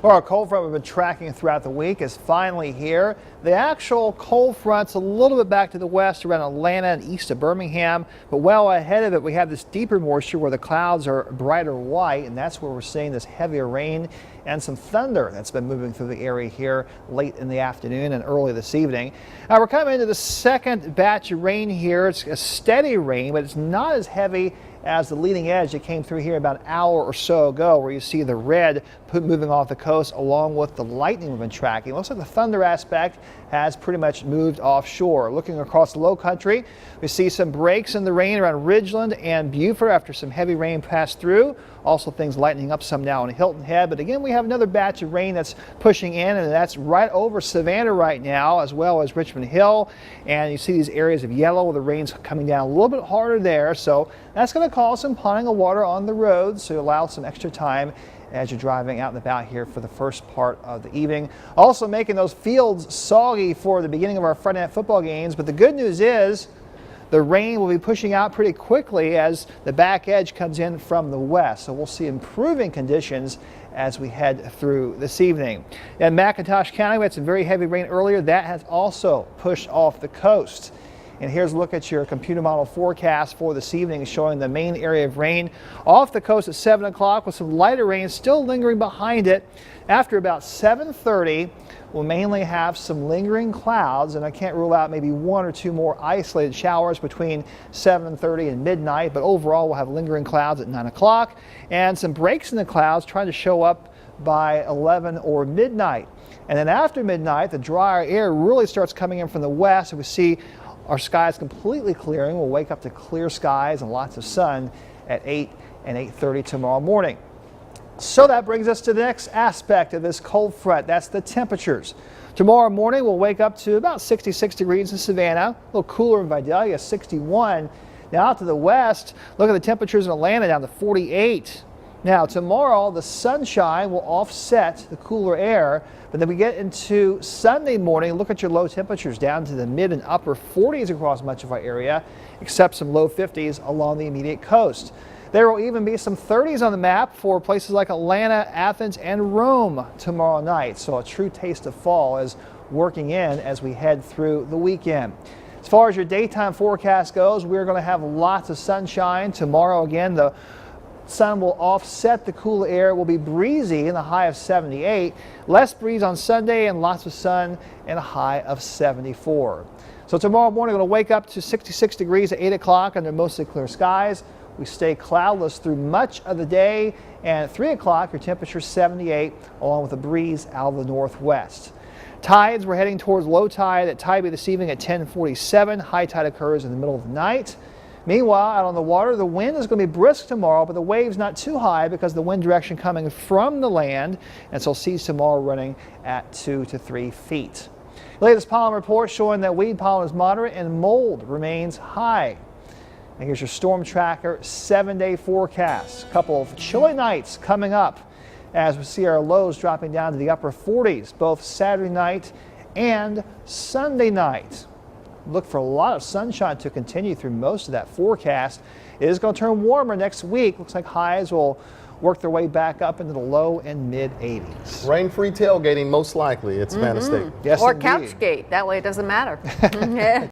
Well, our cold front we've been tracking throughout the week is finally here. The actual cold front's a little bit back to the west around Atlanta and east of Birmingham, but well ahead of it we have this deeper moisture where the clouds are brighter white, and that's where we're seeing this heavier rain and some thunder that's been moving through the area here late in the afternoon and early this evening. Now we're coming into the second batch of rain here. It's a steady rain, but it's not as heavy as the leading edge that came through here about an hour or so ago, where you see the red moving off the coast along with the lightning we've been tracking. It looks like the thunder aspect has pretty much moved offshore. Looking across the low country, we see some breaks in the rain around Ridgeland and Beaufort after some heavy rain passed through. Also things lightening up some now in Hilton Head, but again we have another batch of rain that's pushing in, and that's right over Savannah right now, as well as Richmond Hill. And you see these areas of yellow, the rain's coming down a little bit harder there, so that's going to cause some ponding of water on the road, so allow some extra time as you're driving out and about here for the first part of the evening. Also making those fields soggy for the beginning of our Friday night football games, but the good news is the rain will be pushing out pretty quickly as the back edge comes in from the west. So we'll see improving conditions as we head through this evening. In McIntosh County, we had some very heavy rain earlier. That has also pushed off the coast. And here's a look at your computer model forecast for this evening, showing the main area of rain off the coast at 7 o'clock with some lighter rain still lingering behind it. After about 7:30, we'll mainly have some lingering clouds, and I can't rule out maybe one or two more isolated showers between 7:30 and midnight, but overall we'll have lingering clouds at 9 o'clock and some breaks in the clouds trying to show up by 11 or midnight. And then after midnight, the drier air really starts coming in from the west, and we see our skies completely clearing. We'll wake up to clear skies and lots of sun at 8 and 8:30 tomorrow morning. So that brings us to the next aspect of this cold front. That's the temperatures. Tomorrow morning we'll wake up to about 66 degrees in Savannah, a little cooler in Vidalia, 61. Now out to the west, look at the temperatures in Atlanta down to 48. Now tomorrow the sunshine will offset the cooler air, but then we get into Sunday morning, look at your low temperatures down to the mid and upper 40s across much of our area, except some low 50s along the immediate coast. There will even be some 30s on the map for places like Atlanta, Athens, and Rome tomorrow night. So a true taste of fall is working in as we head through the weekend. As far as your daytime forecast goes, we're going to have lots of sunshine tomorrow. Again, the sun will offset the cool air. It will be breezy in the high of 78. Less breeze on Sunday and lots of sun and a high of 74. So tomorrow morning, we're going to wake up to 66 degrees at 8 o'clock under mostly clear skies. We stay cloudless through much of the day, and at 3 o'clock, your temperature is 78, along with a breeze out of the northwest. Tides, we're heading towards low tide at Tybee this evening at 10:47. High tide occurs in the middle of the night. Meanwhile, out on the water, the wind is going to be brisk tomorrow, but the waves not too high because the wind direction coming from the land, and so seas tomorrow running at 2 to 3 feet. Latest pollen report showing that weed pollen is moderate and mold remains high. And here's your storm tracker 7-day forecast. A couple of chilly nights coming up as we see our lows dropping down to the upper 40s both Saturday night and Sunday night. Look for a lot of sunshine to continue through most of that forecast. It is going to turn warmer next week. Looks like highs will work their way back up into the low and mid 80s. Rain-free tailgating most likely at Savannah State. Yes, or indeed. Couchgate. That way it doesn't matter.